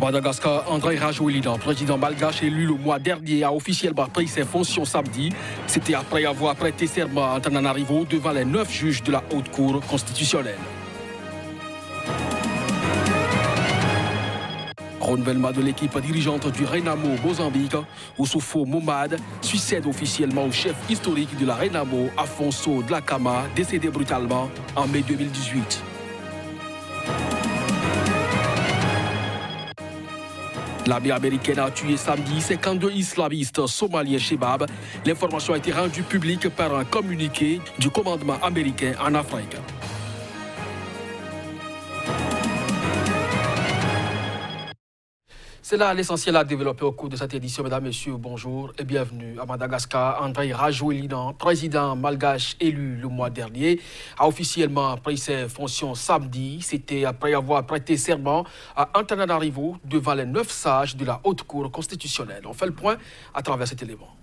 Madagascar, André Rajoelina, président malgache élu le mois dernier, a officiellement pris ses fonctions samedi. C'était après avoir prêté serment à Antananarivo devant les 9 juges de la Haute Cour constitutionnelle. Renouvellement de l'équipe dirigeante du Renamo Mozambique, Oussoufo Momad succède officiellement au chef historique de la Renamo, Afonso Dlakama, décédé brutalement en mai 2018. L'armée américaine a tué samedi 52 islamistes somaliens Shebab. L'information a été rendue publique par un communiqué du commandement américain en Afrique. C'est là l'essentiel à développer au cours de cette édition. Mesdames, Messieurs, bonjour et bienvenue à Madagascar. André Rajoelina, président malgache élu le mois dernier, a officiellement pris ses fonctions samedi. C'était après avoir prêté serment à Antananarivo devant les 9 sages de la Haute Cour constitutionnelle. On fait le point à travers cet élément.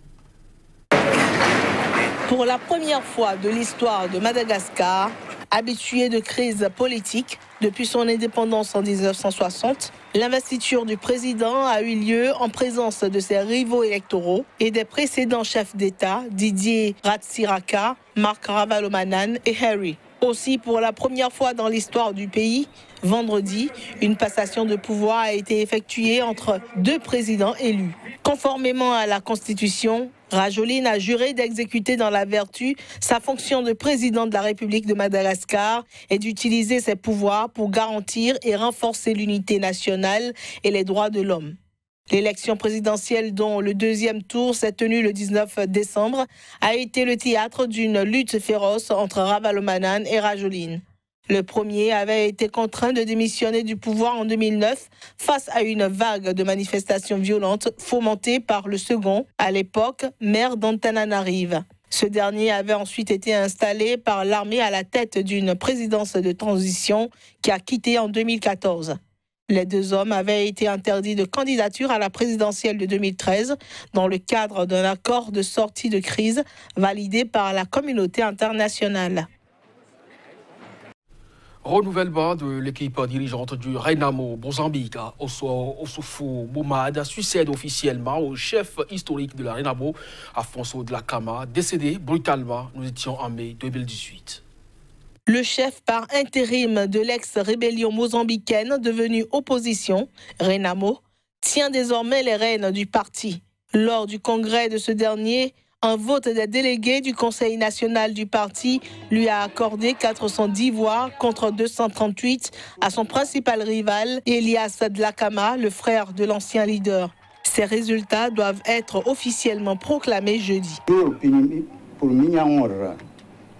Pour la première fois de l'histoire de Madagascar, habitué de crises politiques depuis son indépendance en 1960, l'investiture du président a eu lieu en présence de ses rivaux électoraux et des précédents chefs d'État, Didier Ratsiraka, Marc Ravalomanan et Harry. Aussi, pour la première fois dans l'histoire du pays, vendredi, une passation de pouvoir a été effectuée entre 2 présidents élus. Conformément à la Constitution, Rajoelina a juré d'exécuter dans la vertu sa fonction de président de la République de Madagascar et d'utiliser ses pouvoirs pour garantir et renforcer l'unité nationale et les droits de l'homme. L'élection présidentielle dont le 2e tour s'est tenu le 19 décembre a été le théâtre d'une lutte féroce entre Ravalomanan et Rajoelina. Le premier avait été contraint de démissionner du pouvoir en 2009 face à une vague de manifestations violentes fomentées par le second, à l'époque maire d'Antananarivo. Ce dernier avait ensuite été installé par l'armée à la tête d'une présidence de transition qui a quitté en 2014. Les 2 hommes avaient été interdits de candidature à la présidentielle de 2013 dans le cadre d'un accord de sortie de crise validé par la communauté internationale. Renouvellement de l'équipe dirigeante du Renamo Mozambique, Oussoufo Momad succède officiellement au chef historique de la Renamo, Afonso Dlakama, décédé brutalement. Nous étions en mai 2018. Le chef par intérim de l'ex-rébellion mozambicaine devenue opposition, Renamo, tient désormais les rênes du parti. Lors du congrès de ce dernier, un vote des délégués du Conseil national du parti lui a accordé 410 voix contre 238 à son principal rival, Elias Dlakama, le frère de l'ancien leader. Ces résultats doivent être officiellement proclamés jeudi.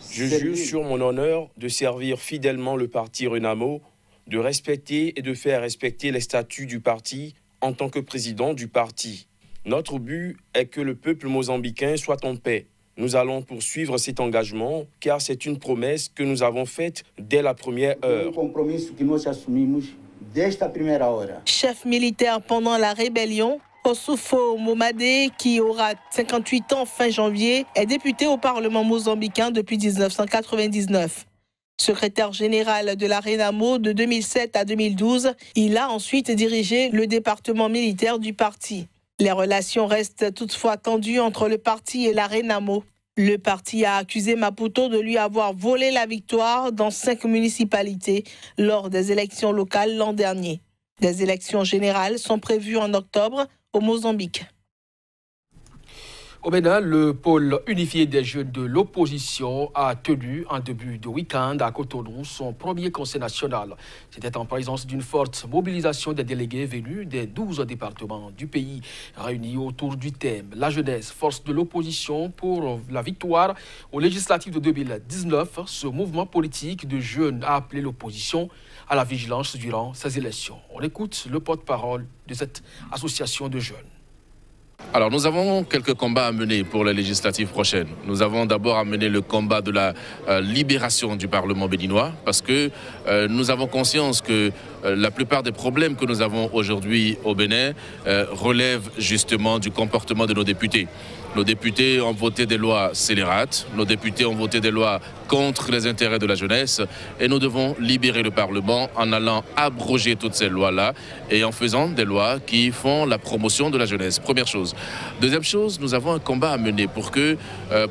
Je jure sur mon honneur de servir fidèlement le parti Renamo, de respecter et de faire respecter les statuts du parti en tant que président du parti. Notre but est que le peuple mozambicain soit en paix. Nous allons poursuivre cet engagement car c'est une promesse que nous avons faite dès la première heure. Chef militaire pendant la rébellion, Oussoufo Momad, qui aura 58 ans fin janvier, est député au Parlement mozambicain depuis 1999. Secrétaire général de la Renamo de 2007 à 2012, il a ensuite dirigé le département militaire du parti. Les relations restent toutefois tendues entre le parti et la Renamo. Le parti a accusé Maputo de lui avoir volé la victoire dans 5 municipalités lors des élections locales l'an dernier. Des élections générales sont prévues en octobre au Mozambique. Au Bénin, le pôle unifié des jeunes de l'opposition a tenu en début de week-end à Cotonou son premier conseil national. C'était en présence d'une forte mobilisation des délégués venus des 12 départements du pays, réunis autour du thème « La jeunesse, force de l'opposition pour la victoire » aux législatives de 2019. Ce mouvement politique de jeunes a appelé l'opposition à la vigilance durant ces élections. On écoute le porte-parole de cette association de jeunes. Alors nous avons quelques combats à mener pour les législatives prochaines. Nous avons d'abord à mener le combat de la libération du Parlement béninois parce que nous avons conscience que la plupart des problèmes que nous avons aujourd'hui au Bénin relèvent justement du comportement de nos députés. Nos députés ont voté des lois scélérates, nos députés ont voté des lois contre les intérêts de la jeunesse et nous devons libérer le Parlement en allant abroger toutes ces lois-là et en faisant des lois qui font la promotion de la jeunesse. Première chose. Deuxième chose, nous avons un combat à mener pour que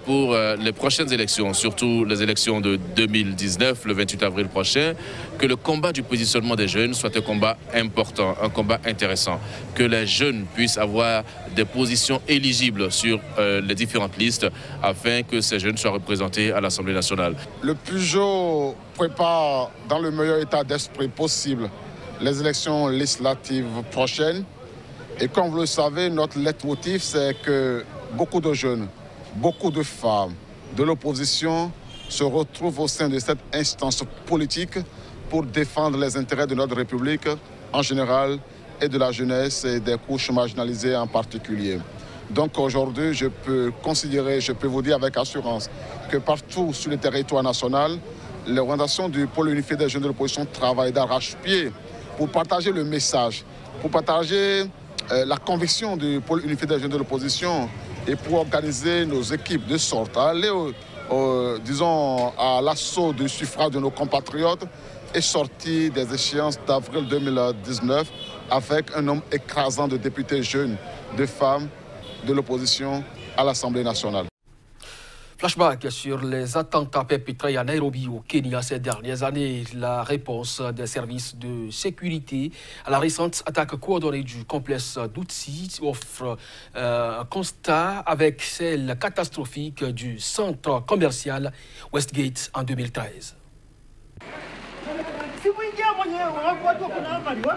pour les prochaines élections, surtout les élections de 2019, le 28 avril prochain, que le combat du positionnement des jeunes soit un combat important, un combat intéressant, que les jeunes puissent avoir des positions éligibles sur les différentes listes afin que ces jeunes soient représentés à l'Assemblée nationale. Le Pujol prépare dans le meilleur état d'esprit possible les élections législatives prochaines. Et comme vous le savez, notre leitmotiv, c'est que beaucoup de jeunes, beaucoup de femmes de l'opposition se retrouvent au sein de cette instance politique pour défendre les intérêts de notre République en général et de la jeunesse et des couches marginalisées en particulier. Donc aujourd'hui, je peux vous dire avec assurance que partout sur le territoire national, les organisations du pôle unifié des jeunes de l'opposition travaillent d'arrache-pied pour partager le message, pour partager la conviction du pôle unifié des jeunes de l'opposition et pour organiser nos équipes de sorte à aller, disons, à l'assaut du suffrage de nos compatriotes et sortir des échéances d'avril 2019 avec un nombre écrasant de députés jeunes, de femmes, de l'opposition à l'Assemblée nationale. Flashback sur les attentats perpétrés à Nairobi au Kenya ces dernières années. La réponse des services de sécurité à la récente attaque coordonnée du complexe d'Utsi offre un constat avec celle catastrophique du centre commercial Westgate en 2013.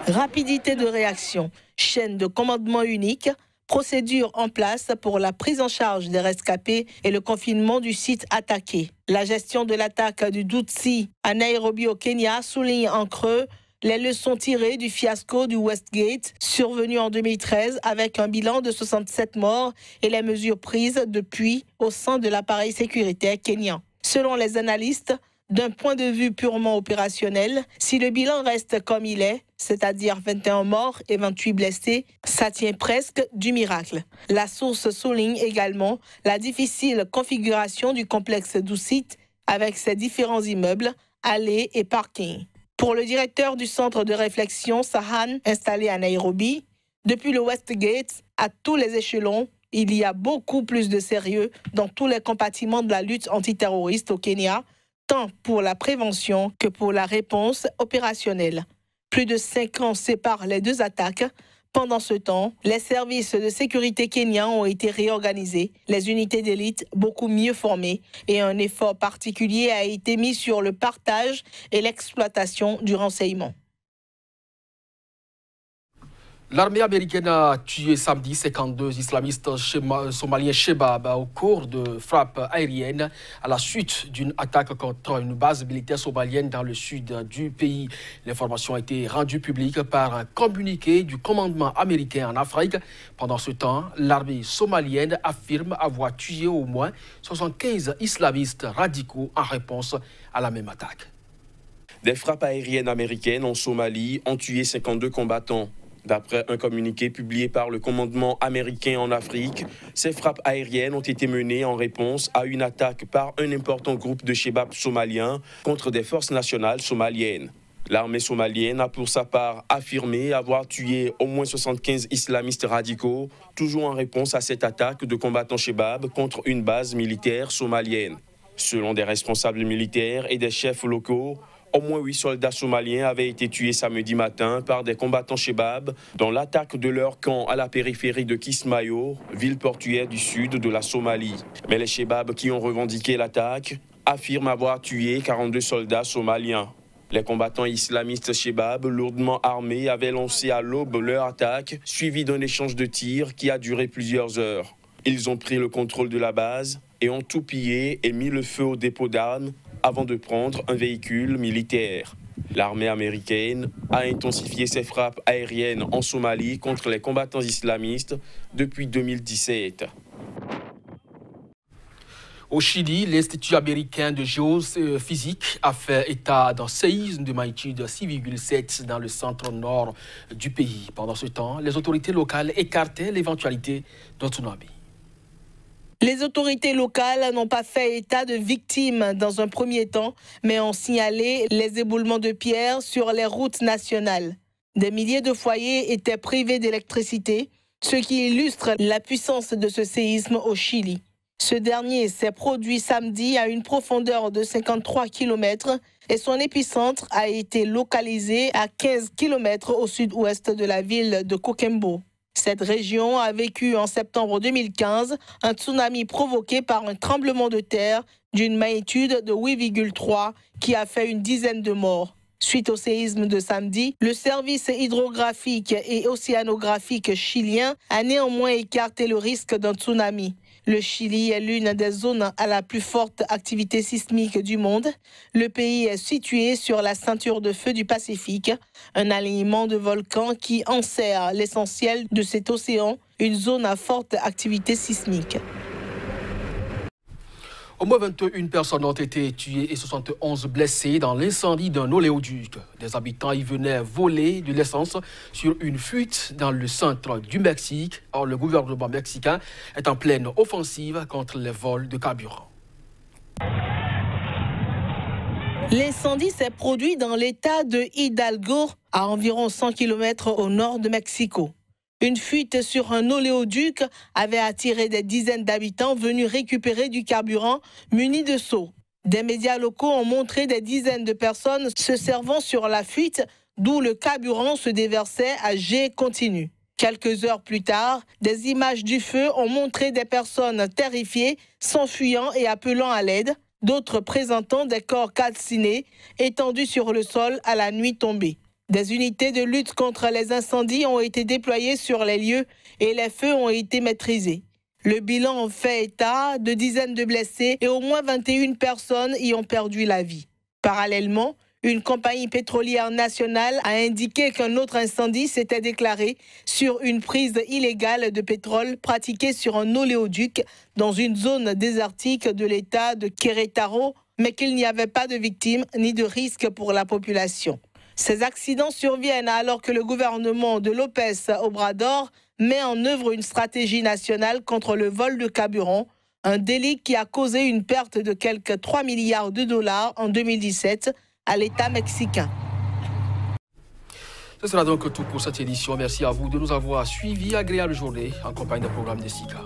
Rapidité de réaction, chaîne de commandement unique, procédure en place pour la prise en charge des rescapés et le confinement du site attaqué. La gestion de l'attaque du Dutsi à Nairobi au Kenya souligne en creux les leçons tirées du fiasco du Westgate survenu en 2013 avec un bilan de 67 morts et les mesures prises depuis au sein de l'appareil sécuritaire kenyan. Selon les analystes, d'un point de vue purement opérationnel, si le bilan reste comme il est, c'est-à-dire 21 morts et 28 blessés, ça tient presque du miracle. La source souligne également la difficile configuration du complexe d'Utsi avec ses différents immeubles, allées et parkings. Pour le directeur du centre de réflexion Sahan, installé à Nairobi, depuis le Westgate, à tous les échelons, il y a beaucoup plus de sérieux dans tous les compartiments de la lutte antiterroriste au Kenya, tant pour la prévention que pour la réponse opérationnelle. Plus de 5 ans séparent les deux attaques. Pendant ce temps, les services de sécurité kenyans ont été réorganisés, les unités d'élite beaucoup mieux formées et un effort particulier a été mis sur le partage et l'exploitation du renseignement. L'armée américaine a tué samedi 52 islamistes somaliens Shebab au cours de frappes aériennes à la suite d'une attaque contre une base militaire somalienne dans le sud du pays. L'information a été rendue publique par un communiqué du commandement américain en Afrique. Pendant ce temps, l'armée somalienne affirme avoir tué au moins 75 islamistes radicaux en réponse à la même attaque. Des frappes aériennes américaines en Somalie ont tué 52 combattants. D'après un communiqué publié par le commandement américain en Afrique, ces frappes aériennes ont été menées en réponse à une attaque par un important groupe de Shebab somaliens contre des forces nationales somaliennes. L'armée somalienne a pour sa part affirmé avoir tué au moins 75 islamistes radicaux, toujours en réponse à cette attaque de combattants Shebab contre une base militaire somalienne. Selon des responsables militaires et des chefs locaux, au moins 8 soldats somaliens avaient été tués samedi matin par des combattants Shebab dans l'attaque de leur camp à la périphérie de Kismayo, ville portuaire du sud de la Somalie. Mais les Shebab qui ont revendiqué l'attaque affirment avoir tué 42 soldats somaliens. Les combattants islamistes Shebab, lourdement armés, avaient lancé à l'aube leur attaque, suivie d'un échange de tirs qui a duré plusieurs heures. Ils ont pris le contrôle de la base et ont tout pillé et mis le feu au dépôt d'armes avant de prendre un véhicule militaire. L'armée américaine a intensifié ses frappes aériennes en Somalie contre les combattants islamistes depuis 2017. Au Chili, l'Institut américain de géophysique a fait état d'un séisme de magnitude 6,7 dans le centre-nord du pays. Pendant ce temps, les autorités locales écartaient l'éventualité d'un tsunami. Les autorités locales n'ont pas fait état de victimes dans un premier temps, mais ont signalé les éboulements de pierres sur les routes nationales. Des milliers de foyers étaient privés d'électricité, ce qui illustre la puissance de ce séisme au Chili. Ce dernier s'est produit samedi à une profondeur de 53 km et son épicentre a été localisé à 15 km au sud-ouest de la ville de Coquimbo. Cette région a vécu en septembre 2015 un tsunami provoqué par un tremblement de terre d'une magnitude de 8,3 qui a fait une dizaine de morts. Suite au séisme de samedi, le service hydrographique et océanographique chilien a néanmoins écarté le risque d'un tsunami. Le Chili est l'une des zones à la plus forte activité sismique du monde. Le pays est situé sur la ceinture de feu du Pacifique, un alignement de volcans qui enserre l'essentiel de cet océan, une zone à forte activité sismique. Au moins 21 personnes ont été tuées et 71 blessées dans l'incendie d'un oléoduc. Des habitants y venaient voler de l'essence sur une fuite dans le centre du Mexique. Or, le gouvernement mexicain est en pleine offensive contre les vols de carburant. L'incendie s'est produit dans l'état de Hidalgo, à environ 100 km au nord de Mexico. Une fuite sur un oléoduc avait attiré des dizaines d'habitants venus récupérer du carburant munis de seaux. Des médias locaux ont montré des dizaines de personnes se servant sur la fuite, d'où le carburant se déversait à jet continu. Quelques heures plus tard, des images du feu ont montré des personnes terrifiées, s'enfuyant et appelant à l'aide, d'autres présentant des corps calcinés, étendus sur le sol à la nuit tombée. Des unités de lutte contre les incendies ont été déployées sur les lieux et les feux ont été maîtrisés. Le bilan fait état de dizaines de blessés et au moins 21 personnes y ont perdu la vie. Parallèlement, une compagnie pétrolière nationale a indiqué qu'un autre incendie s'était déclaré sur une prise illégale de pétrole pratiquée sur un oléoduc dans une zone désertique de l'État de Querétaro, mais qu'il n'y avait pas de victimes ni de risque pour la population. Ces accidents surviennent alors que le gouvernement de López Obrador met en œuvre une stratégie nationale contre le vol de carburant, un délit qui a causé une perte de quelques 3 milliards de dollars en 2017 à l'État mexicain. Ce sera donc tout pour cette édition. Merci à vous de nous avoir suivis. Agréable journée en compagnie des programmes de SICA.